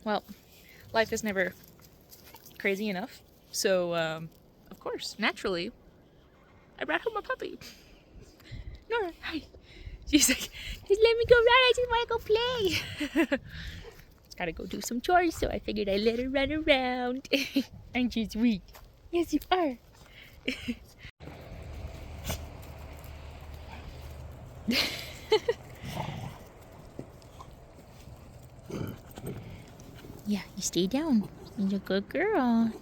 well, life is never crazy enough. So, of course, naturally, I brought home a puppy. Nora, hi. She's like, just let me go run, I just want to go play. Gotta go do some chores, so I figured I'd let her run around. Aren't you sweet? Yes, you are. Yeah, you stay down. You're a good girl.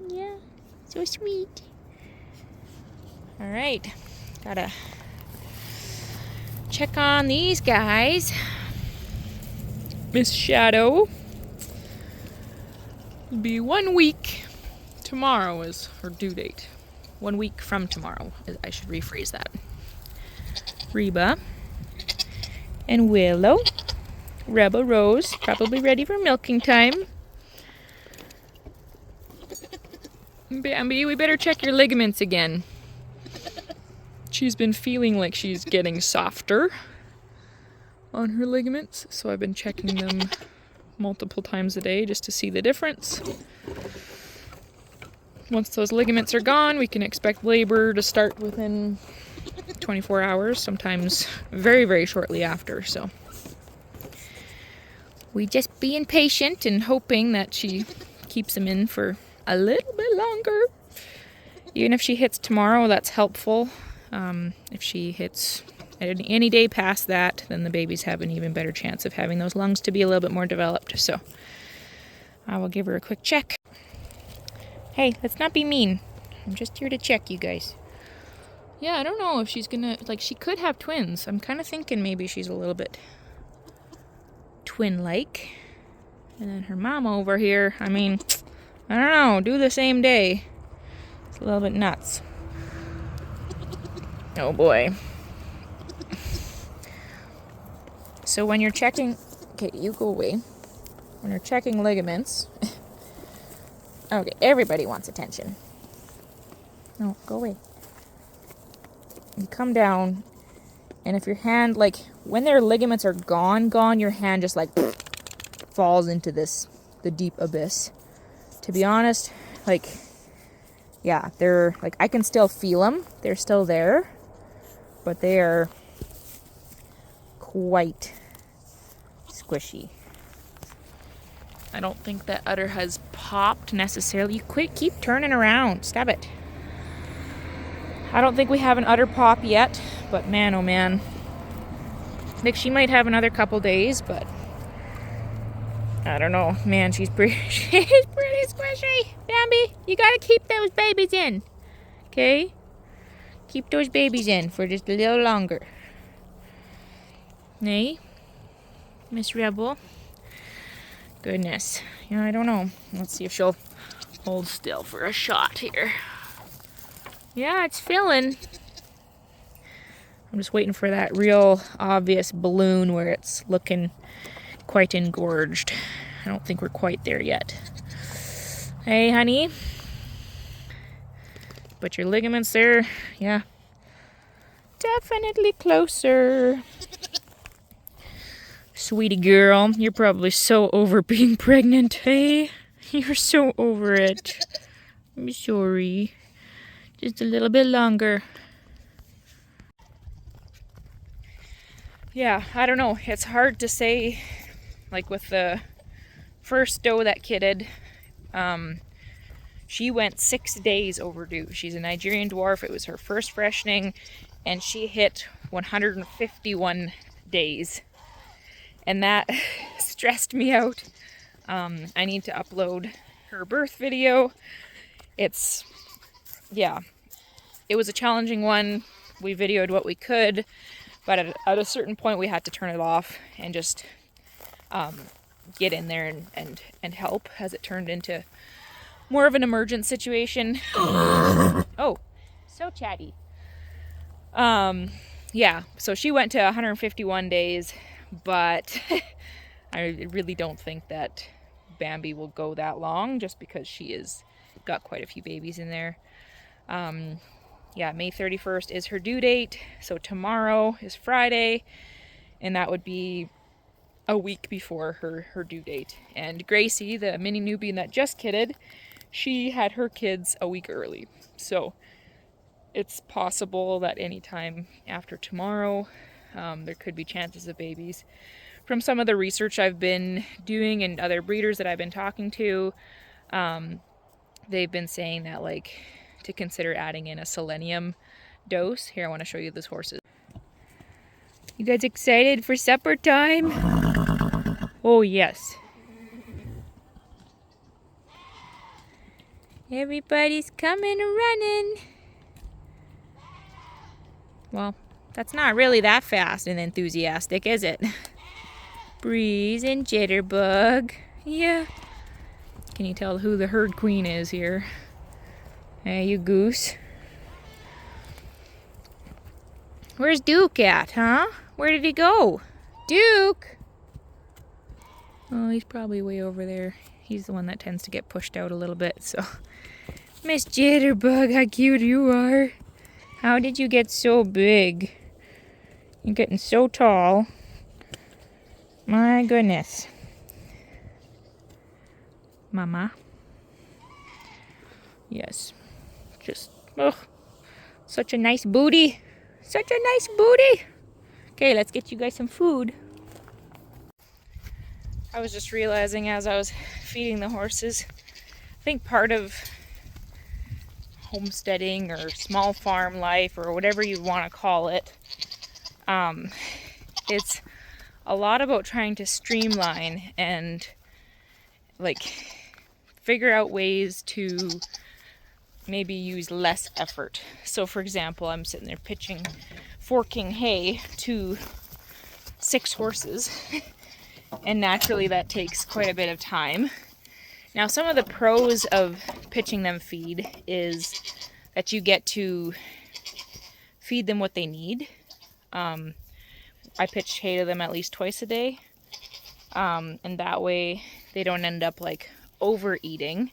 Yeah, so sweet. All right, gotta check on these guys. Miss Shadow will be 1 week. Tomorrow is her due date. 1 week from tomorrow. I should rephrase that. Reba and Willow. Rebel Rose, probably ready for milking time. Bambi, we better check your ligaments again. She's been feeling like she's getting softer on her ligaments, so I've been checking them multiple times a day just to see the difference. Once those ligaments are gone, we can expect labor to start within 24 hours, sometimes very, very shortly after. So we just being patient and hoping that she keeps them in for a little bit longer. Even if she hits tomorrow, that's helpful. If she hits any day past that, then the babies have an even better chance of having those lungs to be a little bit more developed. So I will give her a quick check. Hey, let's not be mean. I'm just here to check you guys. Yeah, I don't know if she's gonna, like, she could have twins. I'm kind of thinking maybe she's a little bit twin-like. And then her mama over here, I mean, I don't know, do the same day. It's a little bit nuts. Oh boy. So when you're checking, okay, you go away. When you're checking ligaments, okay, everybody wants attention. No, go away. You come down, and if your hand, like, when their ligaments are gone, your hand just like falls into the deep abyss. To be honest, like, yeah, they're, like, I can still feel them. They're still there, but they are quite squishy. I don't think that udder has popped necessarily. You keep turning around. Stop it. I don't think we have an udder pop yet, but man, oh man. Like, she might have another couple days, but I don't know. Man, she's pretty squishy. Bambi, you gotta keep those babies in. Okay? Keep those babies in for just a little longer. Hey? Miss Rebel? Goodness. Yeah, I don't know. Let's see if she'll hold still for a shot here. Yeah, it's filling. I'm just waiting for that real obvious balloon where it's looking quite engorged. I don't think we're quite there yet. Hey, honey. But your ligaments there, yeah. Definitely closer. Sweetie girl, you're probably so over being pregnant, hey? You're so over it. I'm sorry. Just a little bit longer. Yeah, I don't know. It's hard to say, like with the first doe that kidded, she went 6 days overdue. She's a Nigerian dwarf. It was her first freshening, and she hit 151 days. And that stressed me out. I need to upload her birth video. Yeah, it was a challenging one. We videoed what we could, but at a certain point we had to turn it off and just get in there and help, as it turned into more of an emergent situation. Oh, so chatty. Yeah, so she went to 151 days, but I really don't think that Bambi will go that long, just because she is got quite a few babies in there. Yeah, May 31st is her due date, so tomorrow is Friday, and that would be a week before her due date. And Gracie, the mini newbie that just kidded, she had her kids a week early. So it's possible that anytime after tomorrow, there could be chances of babies. From some of the research I've been doing and other breeders that I've been talking to, they've been saying that like to consider adding in a selenium dose. Here, I want to show you those horses. You guys excited for supper time? Oh yes. Everybody's coming and running. Well, that's not really that fast and enthusiastic, is it? Breeze and Jitterbug. Yeah. Can you tell who the herd queen is here? Hey, you goose. Where's Duke at, huh? Where did he go? Duke! Oh, he's probably way over there. He's the one that tends to get pushed out a little bit, so. Miss Jitterbug, how cute you are. How did you get so big? You're getting so tall. My goodness. Mama. Yes. Just, oh, such a nice booty. Such a nice booty. Okay, let's get you guys some food. I was just realizing as I was feeding the horses, I think part of homesteading or small farm life or whatever you want to call it, it's a lot about trying to streamline and like figure out ways to maybe use less effort. So for example, I'm sitting there forking hay to 6 horses and naturally that takes quite a bit of time. Now some of the pros of pitching them feed is that you get to feed them what they need. I pitch hay to them at least twice a day, and that way they don't end up like overeating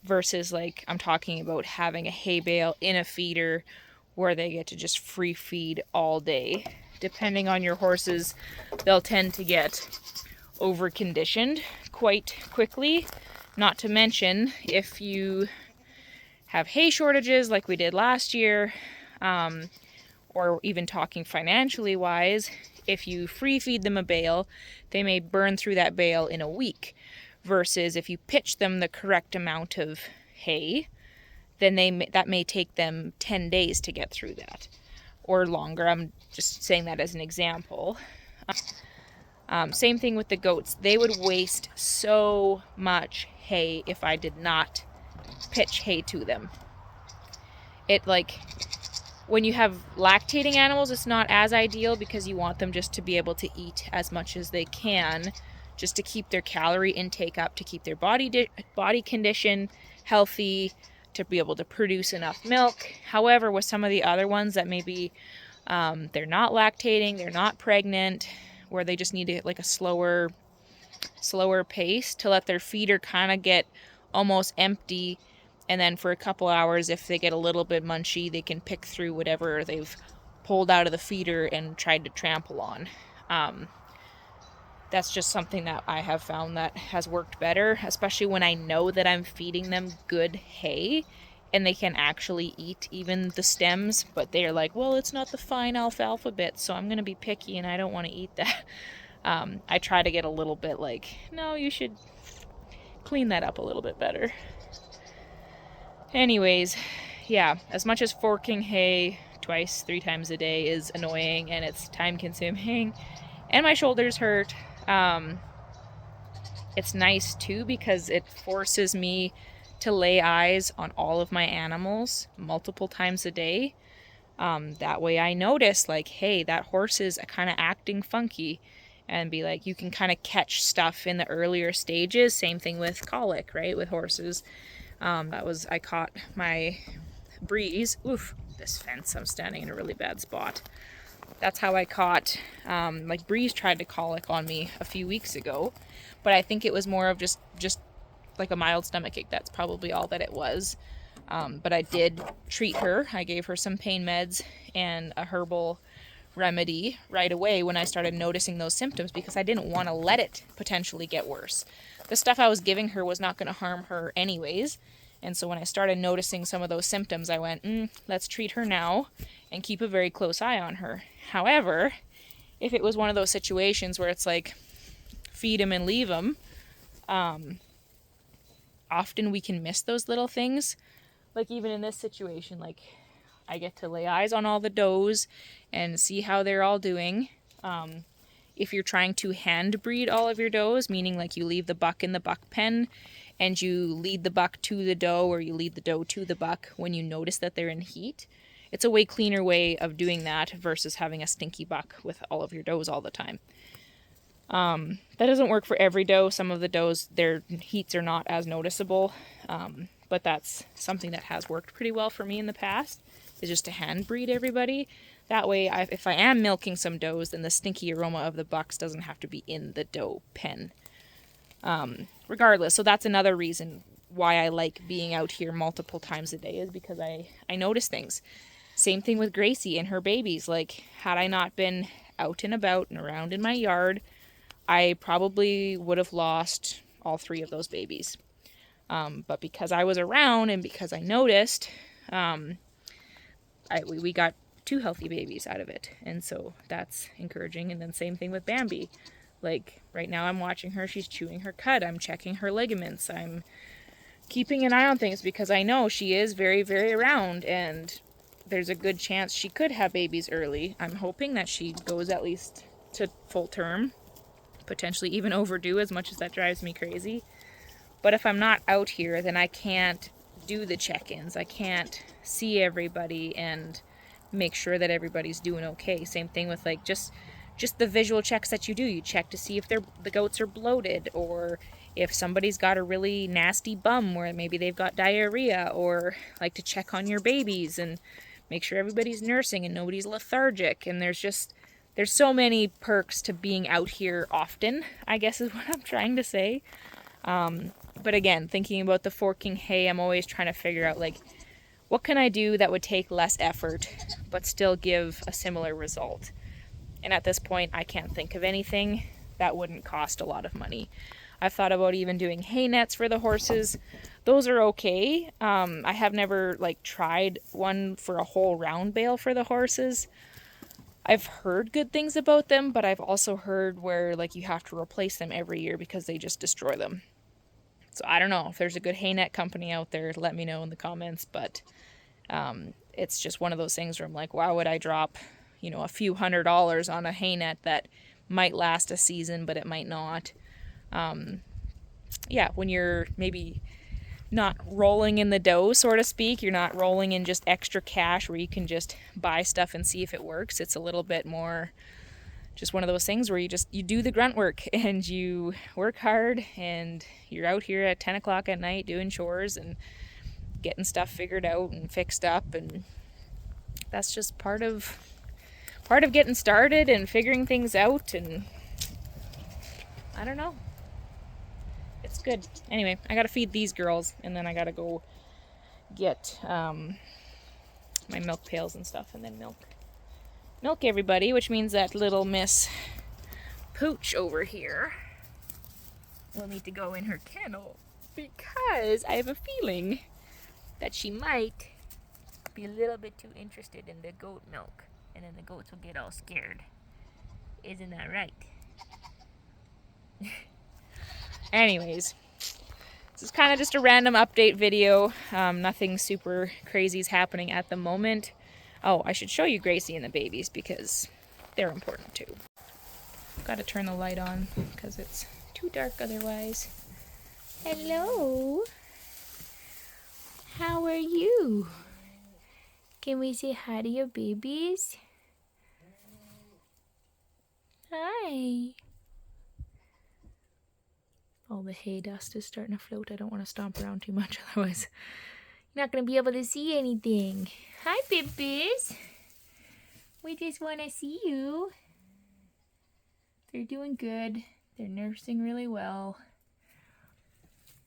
versus like I'm talking about having a hay bale in a feeder where they get to just free feed all day. Depending on your horses, they'll tend to get over conditioned quite quickly. Not to mention if you have hay shortages like we did last year, or even talking financially wise, if you free feed them a bale, they may burn through that bale in a week. Versus if you pitch them the correct amount of hay, then that may take them 10 days to get through that. Or longer. I'm just saying that as an example. Same thing with the goats. They would waste so much hay if I did not pitch hay to them. It like, when you have lactating animals, it's not as ideal because you want them just to be able to eat as much as they can, just to keep their calorie intake up, to keep their body condition healthy, to be able to produce enough milk. However, with some of the other ones that maybe they're not lactating, they're not pregnant, where they just need like a slower pace to let their feeder kind of get almost empty, and then for a couple hours, if they get a little bit munchy, they can pick through whatever they've pulled out of the feeder and tried to trample on. That's just something that I have found that has worked better, especially when I know that I'm feeding them good hay and they can actually eat even the stems, but they're like, well, it's not the fine alfalfa bit, so I'm going to be picky and I don't want to eat that. I try to get a little bit like, no, you should clean that up a little bit better. Anyways, yeah, as much as forking hay 2-3 times a day is annoying and it's time consuming and my shoulders hurt, it's nice too because it forces me to lay eyes on all of my animals multiple times a day. That way I notice like, hey, that horse is kind of acting funky, and be like, you can kind of catch stuff in the earlier stages. Same thing with colic, right, with horses. I caught my Breeze. Oof, this fence, I'm standing in a really bad spot. That's how I caught, like Breeze tried to colic on me a few weeks ago, but I think it was more of just like a mild stomachache. That's probably all that it was. But I did treat her. I gave her some pain meds and a herbal remedy right away when I started noticing those symptoms, because I didn't want to let it potentially get worse. The stuff I was giving her was not going to harm her anyways. And so when I started noticing some of those symptoms, I went, let's treat her now and keep a very close eye on her. However, if it was one of those situations where it's like, feed him and leave him, often we can miss those little things. Like even in this situation, like I get to lay eyes on all the does and see how they're all doing. If you're trying to hand breed all of your does, meaning like you leave the buck in the buck pen and you lead the buck to the doe, or you lead the doe to the buck when you notice that they're in heat, it's a way cleaner way of doing that versus having a stinky buck with all of your does all the time. That doesn't work for every doe. Some of the does, their heats are not as noticeable, but that's something that has worked pretty well for me in the past, is just to hand breed everybody. That way, if I am milking some does, then the stinky aroma of the bucks doesn't have to be in the doe pen. Regardless, so that's another reason why I like being out here multiple times a day, is because I notice things. Same thing with Gracie and her babies. Like, had I not been out and about and around in my yard, I probably would have lost all 3 of those babies. But because I was around and because I noticed, we got 2 healthy babies out of it. And so that's encouraging. And then same thing with Bambi. Like right now I'm watching her, she's chewing her cud. I'm checking her ligaments. I'm keeping an eye on things because I know she is very, very around, and there's a good chance she could have babies early. I'm hoping that she goes at least to full term, potentially even overdue, as much as that drives me crazy. But if I'm not out here, then I can't do the check-ins. I can't see everybody and make sure that everybody's doing okay. Same thing with like just the visual checks that you do. You check to see if the goats are bloated, or if somebody's got a really nasty bum where maybe they've got diarrhea, or like to check on your babies and make sure everybody's nursing and nobody's lethargic. And there's so many perks to being out here often, I guess is what I'm trying to say. But again, thinking about the forking hay, I'm always trying to figure out like, what can I do that would take less effort but still give a similar result? And at this point, I can't think of anything that wouldn't cost a lot of money. I've thought about even doing hay nets for the horses. Those are okay. I have never like tried one for a whole round bale for the horses. I've heard good things about them, but I've also heard where like you have to replace them every year because they just destroy them. So I don't know if there's a good hay net company out there, let me know in the comments. But it's just one of those things where I'm like, why would I drop, a few $100s on a hay net that might last a season, but it might not. When you're maybe not rolling in the dough, so to speak, you're not rolling in just extra cash where you can just buy stuff and see if it works. It's a little bit more just one of those things where you do the grunt work and you work hard, and you're out here at 10 o'clock at night doing chores and getting stuff figured out and fixed up. And that's just part of getting started and figuring things out. And I don't know. It's good. Anyway, I gotta feed these girls, and then I gotta go get my milk pails and stuff, and then milk everybody, which means that little Miss Pooch over here will need to go in her kennel, because I have a feeling that she might be a little bit too interested in the goat milk, and then the goats will get all scared. Isn't that right? Anyways, this is kind of just a random update video. Nothing super crazy is happening at the moment. Oh, I should show you Gracie and the babies because they're important too. Got to turn the light on because it's too dark otherwise. Hello. How are you? Can we say hi to your babies? Hi. All the hay dust is starting to float. I don't want to stomp around too much, otherwise you're not going to be able to see anything. Hi, babies. We just want to see you. They're doing good. They're nursing really well.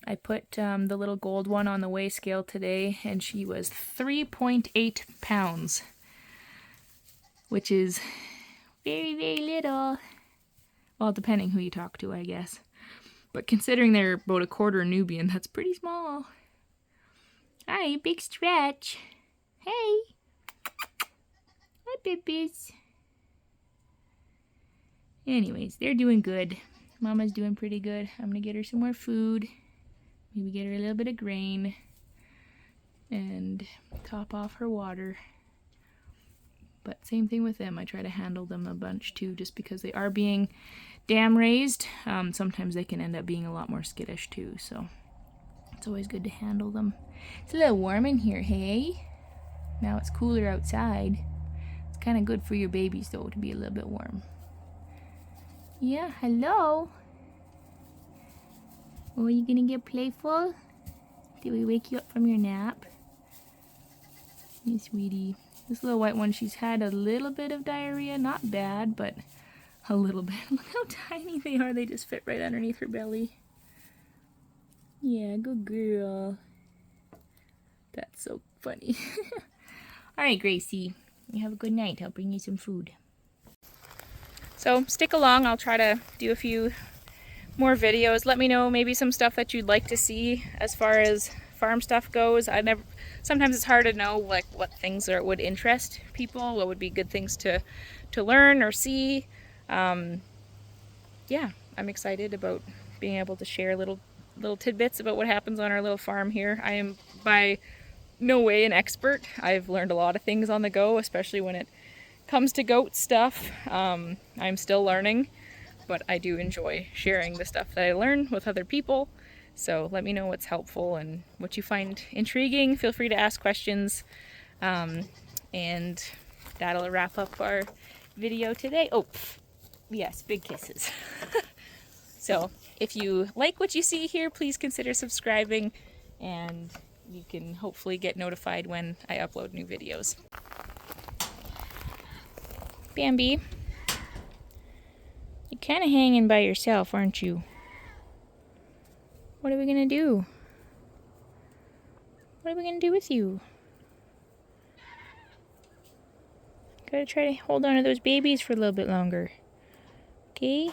I put the little gold one on the weigh scale today, and she was 3.8 pounds, which is Very, very little. Well, depending who you talk to, I guess. But considering they're about a quarter Nubian, that's pretty small. Hi, big stretch. Hey. Hi, babies. Anyways, they're doing good. Mama's doing pretty good. I'm gonna get her some more food. Maybe get her a little bit of grain. And top off her water. But same thing with them. I try to handle them a bunch too, just because they are being dam raised. Sometimes they can end up being a lot more skittish too, so it's always good to handle them. It's a little warm in here, hey? Now it's cooler outside. It's kind of good for your babies though to be a little bit warm. Yeah, hello? Oh, are you gonna get playful? Did we wake you up from your nap? Hey, sweetie. This little white one, she's had a little bit of diarrhea. Not bad, but a little bit. Look how tiny they are. They just fit right underneath her belly. Yeah, good girl. That's so funny. Alright, Gracie. You have a good night. I'll bring you some food. So stick along. I'll try to do a few more videos. Let me know maybe some stuff that you'd like to see as far as farm stuff goes. Sometimes it's hard to know like what things would interest people, what would be good things to learn or see. Yeah, I'm excited about being able to share little tidbits about what happens on our little farm here. I am by no way an expert. I've learned a lot of things on the go, especially when it comes to goat stuff. I'm still learning, but I do enjoy sharing the stuff that I learn with other people. So let me know what's helpful and what you find intriguing. Feel free to ask questions. And that'll wrap up our video today. Oh, yes, big kisses. So if you like what you see here, please consider subscribing, and you can hopefully get notified when I upload new videos. Bambi, you're kind of hanging by yourself, aren't you? What are we gonna do? What are we gonna do with you? Gotta try to hold on to those babies for a little bit longer. Okay?